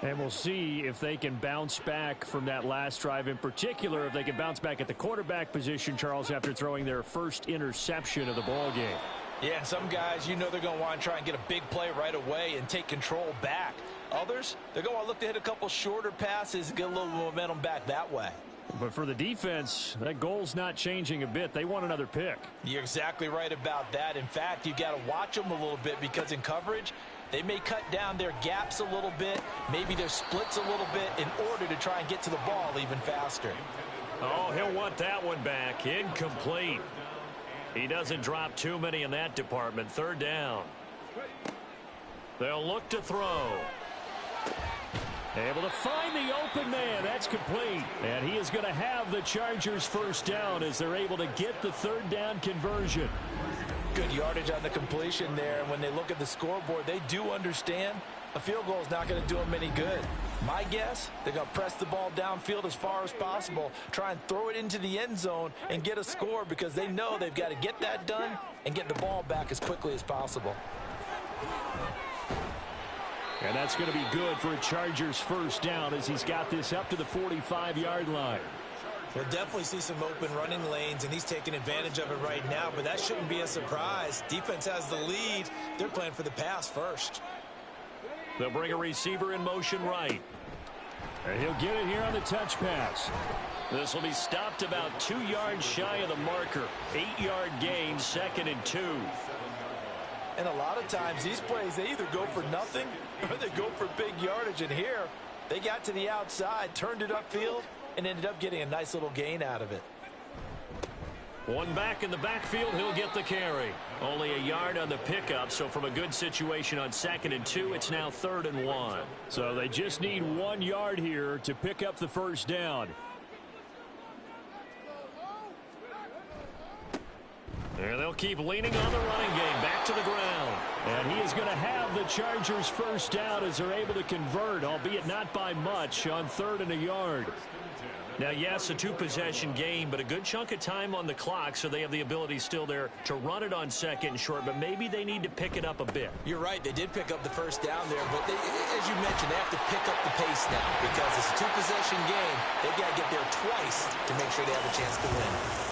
And we'll see if they can bounce back from that last drive. In particular, if they can bounce back at the quarterback position, Charles, after throwing their first interception of the ball game. Yeah, some guys, you know they're going to want to try and get a big play right away and take control back. Others, they're going to look to hit a couple shorter passes and get a little momentum back that way. But for the defense, that goal's not changing a bit. They want another pick. You're exactly right about that. In fact, you got to watch them a little bit, because in coverage, they may cut down their gaps a little bit, maybe their splits a little bit, in order to try and get to the ball even faster. Oh, he'll want that one back. Incomplete. He doesn't drop too many in that department. 3rd down. They'll look to throw. Able to find the open man. That's complete. And he is going to have the Chargers' first down as they're able to get the 3rd down conversion. Good yardage on the completion there. And when they look at the scoreboard, they do understand a field goal is not going to do them any good. My guess, they're going to press the ball downfield as far as possible, try and throw it into the end zone and get a score, because they know they've got to get that done and get the ball back as quickly as possible. And that's going to be good for a Chargers first down as he's got this up to the 45-yard line. We'll definitely see some open running lanes, and he's taking advantage of it right now, but that shouldn't be a surprise. Defense has the lead. They're playing for the pass first. They'll bring a receiver in motion right. And he'll get it here on the touch pass. This will be stopped about 2 yards shy of the marker. 8-yard gain, 2nd and 2. And a lot of times these plays, they either go for nothing or they go for big yardage. And here, they got to the outside, turned it upfield, and ended up getting a nice little gain out of it. One back in the backfield, he'll get the carry. Only a yard on the pickup, so from a good situation on 2nd and 2, it's now 3rd and 1. So they just need 1 yard here to pick up the first down. And they'll keep leaning on the running game back to the ground. And he is going to have the Chargers first down as they're able to convert, albeit not by much, on 3rd and a yard. Now, yes, a 2-possession game, but a good chunk of time on the clock, so they have the ability still there to run it on 2nd and short, but maybe they need to pick it up a bit. You're right. They did pick up the first down there, but as you mentioned, they have to pick up the pace now because it's a 2-possession game. They've got to get there twice to make sure they have a chance to win.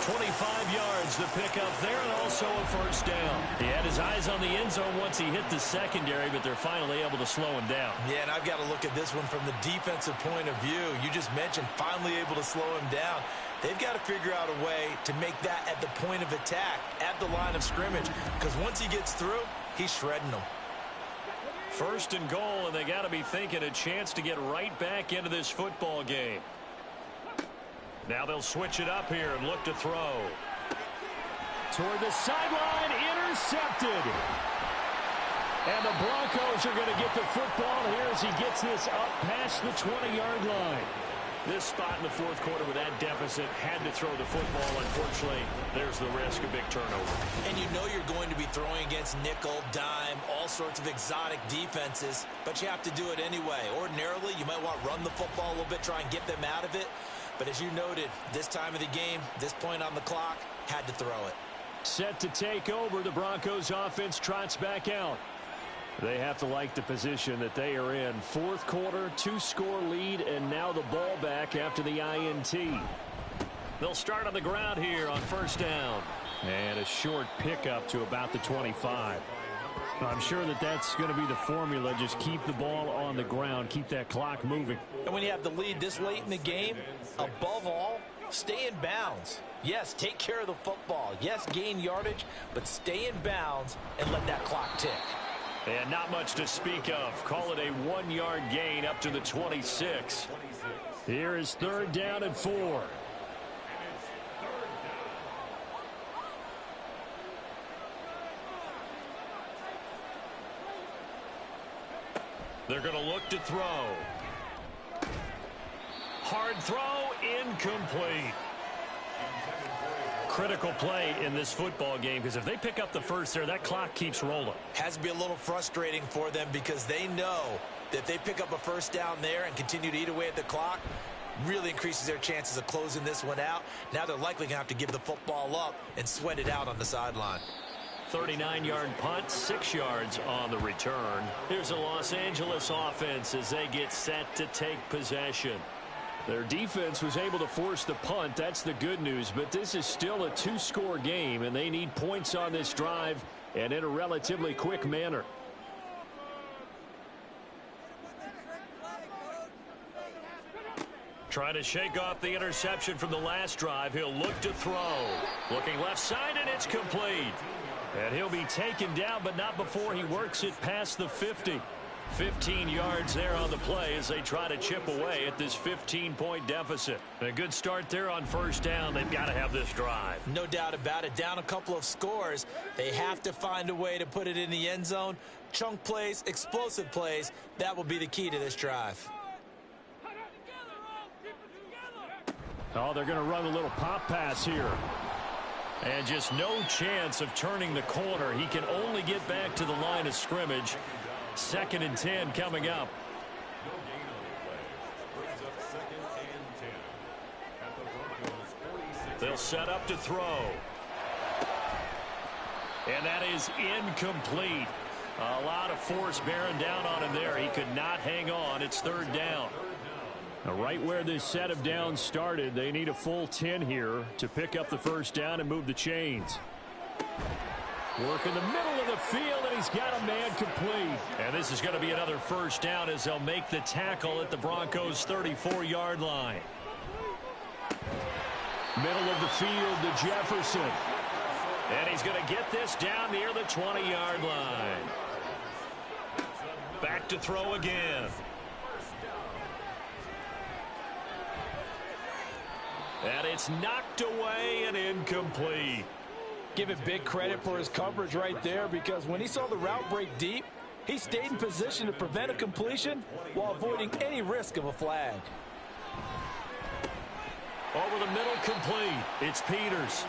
25 yards to pick up there, and also a first down. He had his eyes on the end zone once he hit the secondary, but they're finally able to slow him down. Yeah, and I've got to look at this one from the defensive point of view. You just mentioned finally able to slow him down. They've got to figure out a way to make that at the point of attack, at the line of scrimmage, because once he gets through, he's shredding them. 1st and goal, and they got to be thinking a chance to get right back into this football game. Now they'll switch it up here and look to throw. Toward the sideline, intercepted. And the Broncos are going to get the football here as he gets this up past the 20-yard line. This spot in the 4th quarter with that deficit, had to throw the football. Unfortunately, there's the risk of big turnover. And you know you're going to be throwing against nickel, dime, all sorts of exotic defenses, but you have to do it anyway. Ordinarily, you might want to run the football a little bit, try and get them out of it. But as you noted, this time of the game, this point on the clock, had to throw it. Set to take over, the Broncos offense trots back out. They have to like the position that they are in. 4th quarter, 2-score lead, and now the ball back after the INT. They'll start on the ground here on 1st down. And a short pickup to about the 25. I'm sure that that's going to be the formula. Just keep the ball on the ground. Keep that clock moving. And when you have the lead this late in the game, above all, stay in bounds. Yes, take care of the football. Yes, gain yardage, but stay in bounds and let that clock tick. And not much to speak of. Call it a 1-yard gain up to the 26. Here is 3rd down and 4. They're going to look to throw. Hard throw, incomplete. Critical play in this football game, because if they pick up the first there, that clock keeps rolling. Has to be a little frustrating for them because they know that if they pick up a first down there and continue to eat away at the clock, really increases their chances of closing this one out. Now they're likely going to have to give the football up and sweat it out on the sideline. 39-yard punt, 6 yards on the return. Here's a Los Angeles offense as they get set to take possession. Their defense was able to force the punt. That's the good news, but this is still a 2-score game, and they need points on this drive and in a relatively quick manner. Trying to shake off the interception from the last drive. He'll look to throw. Looking left side, and it's complete. And he'll be taken down, but not before he works it past the 50. 15 yards there on the play as they try to chip away at this 15-point deficit. A good start there on 1st down. They've got to have this drive. No doubt about it. Down a couple of scores. They have to find a way to put it in the end zone. Chunk plays, explosive plays. That will be the key to this drive. Oh, they're going to run a little pop pass here. And just no chance of turning the corner. He can only get back to the line of scrimmage. 2nd and 10 coming up. No gain on the play. Brings up 2nd and 10. At the Broncos 46. They'll set up to throw. And that is incomplete. A lot of force bearing down on him there. He could not hang on. It's third down. Now, right where this set of downs started, they need a full 10 here to pick up the first down and move the chains. Work in the middle of the field, and he's got a man complete. And this is going to be another first down as they'll make the tackle at the Broncos' 34-yard line. Middle of the field to Jefferson. And he's going to get this down near the 20-yard line. Back to throw again. And it's knocked away and incomplete. Give it big credit for his coverage right there, because when he saw the route break deep, he stayed in position to prevent a completion while avoiding any risk of a flag. Over the middle, complete. It's Peters.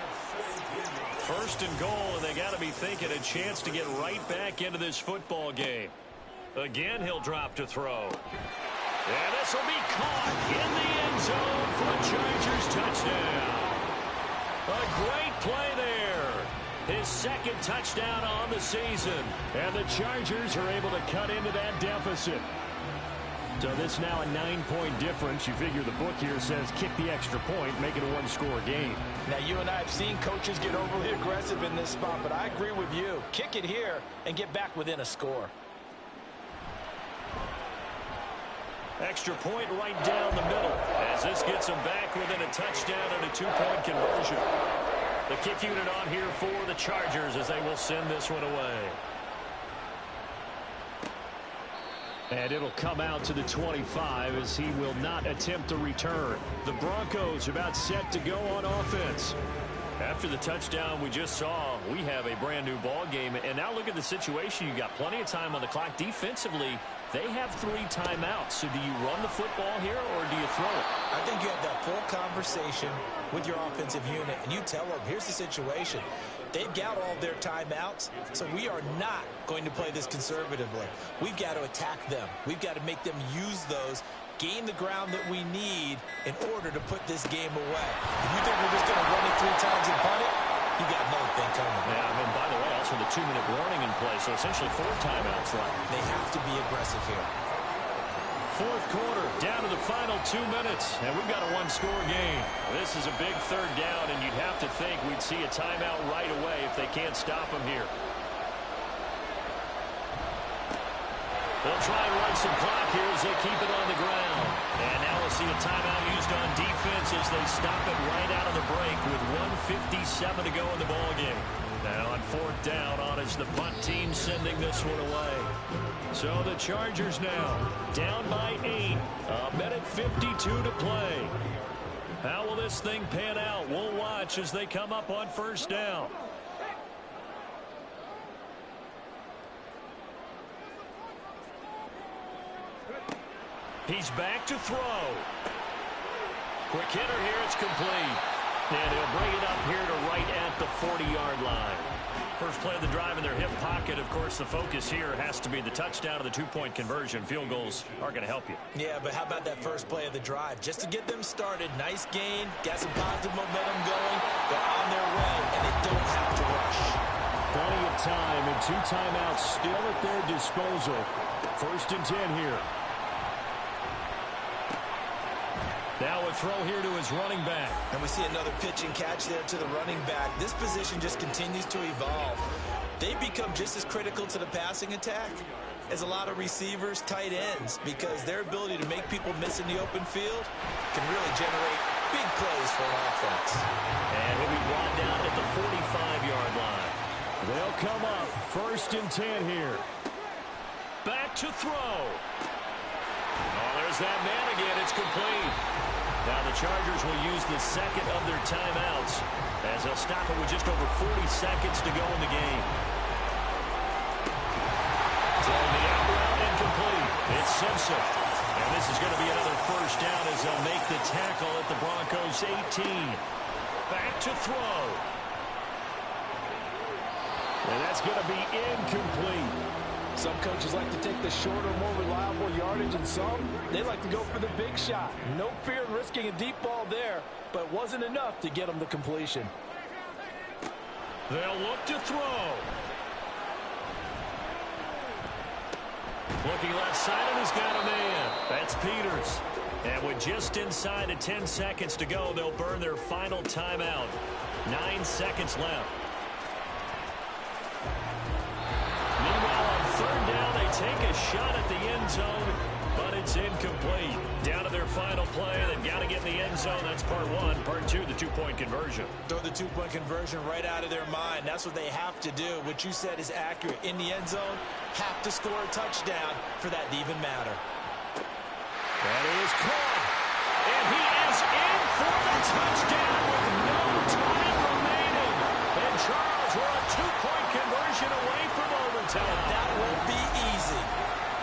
First and goal, and they got to be thinking a chance to get right back into this football game. Again, he'll drop to throw. And this will be caught in the end zone for a Chargers touchdown. A great play there. His second touchdown on the season. And the Chargers are able to cut into that deficit. So this now a 9-point difference. You figure the book here says kick the extra point, make it a one-score game. Now, you and I have seen coaches get overly aggressive in this spot, but I agree with you. Kick it here and get back within a score. Extra point right down the middle as this gets them back within a touchdown and a 2-point conversion. The kick unit on here for the Chargers as they will send this one away. And it'll come out to the 25 as he will not attempt to return. The Broncos about set to go on offense. After the touchdown we just saw, we have a brand new ball game. And now look at the situation. You got plenty of time on the clock. Defensively, they have 3 timeouts. So do you run the football here or do you throw it? I think you have that full conversation with your offensive unit, and you tell them, here's the situation. They've got all their timeouts, so we are not going to play this conservatively. We've got to attack them. We've got to make them use those, gain the ground that we need in order to put this game away. If you think we're just going to run it 3 times and punt it, you got another thing coming. Yeah, I mean, by the way, also the 2-minute warning in play, so essentially 4 timeouts left. They have to be aggressive here. Fourth quarter, down to the final 2 minutes, and we've got a one-score game. This is a big third down, and you'd have to think we'd see a timeout right away if they can't stop them here. They'll try and run some clock here as they keep it on the ground. And now we'll see a timeout used on defense as they stop it right out of the break with 1:57 to go in the ballgame. Now on fourth down, on is the punt team sending this one away. So the Chargers now down by 8. A minute 52 to play. How will this thing pan out? We'll watch as they come up on first down. He's back to throw. Quick hitter here, it's complete. And he'll bring it up here to right at the 40-yard line. First play of the drive in their hip pocket. Of course, the focus here has to be the touchdown of the 2-point conversion. Field goals are going to help you. Yeah, but how about that first play of the drive? Just to get them started. Nice gain. Got some positive momentum going. They're on their way, and they don't have to rush. Plenty of time and 2 timeouts still at their disposal. First and 10 here. Now a throw here to his running back. And we see another pitch and catch there to the running back. This position just continues to evolve. They become just as critical to the passing attack as a lot of receivers, tight ends, because their ability to make people miss in the open field can really generate big plays for an offense. And he'll be brought down at the 45-yard line. They'll come up first and 10 here. Back to throw. Oh, there's that man again. It's complete. Now the Chargers will use the second of their timeouts as they'll stop it with just over 40 seconds to go in the game. Throwing the out route incomplete. It's Simpson. And this is going to be another first down as they'll make the tackle at the Broncos' 18. Back to throw. And that's going to be incomplete. Some coaches like to take the shorter, more reliable yardage, and some, they like to go for the big shot. No fear in risking a deep ball there, but it wasn't enough to get them the completion. They'll look to throw. Looking left side, and he's got a man. That's Peters. And with just inside of 10 seconds to go, they'll burn their final timeout. 9 seconds left. Meanwhile, on third down, they take a shot at the end zone, but it's incomplete. Down to their final play. They've got to get in the end zone. That's part one. Part two, the two-point conversion. Throw the two-point conversion right out of their mind. That's what they have to do. What you said is accurate. In the end zone, have to score a touchdown for that to even matter. That is caught. And he is in for the touchdown with no time remaining. And Charles, we're a two-point conversion away from overtime. That won't be easy.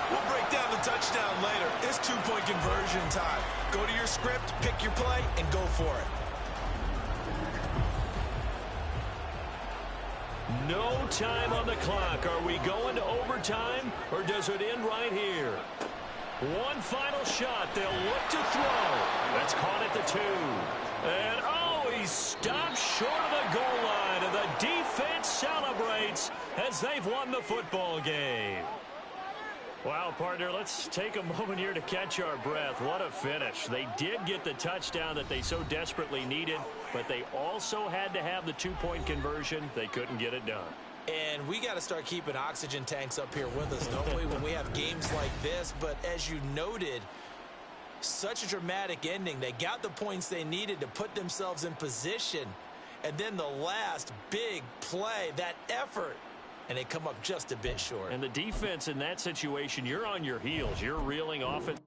We'll break down the touchdown later. It's two-point conversion time. Go to your script, pick your play, and go for it. No time on the clock. Are we going to overtime, or does it end right here? One final shot. They'll look to throw. That's caught at the 2. And, oh, he stops short of the goal line, and the defense celebrates as they've won the football game. Wow, partner, let's take a moment here to catch our breath. What a finish. They did get the touchdown that they so desperately needed, but they also had to have the two-point conversion. They couldn't get it done. And we got to start keeping oxygen tanks up here with us, don't we, when we have games like this? But as you noted, such a dramatic ending. They got the points they needed to put themselves in position. And then the last big play, that effort, and they come up just a bit short. And the defense in that situation, you're on your heels. You're reeling off it.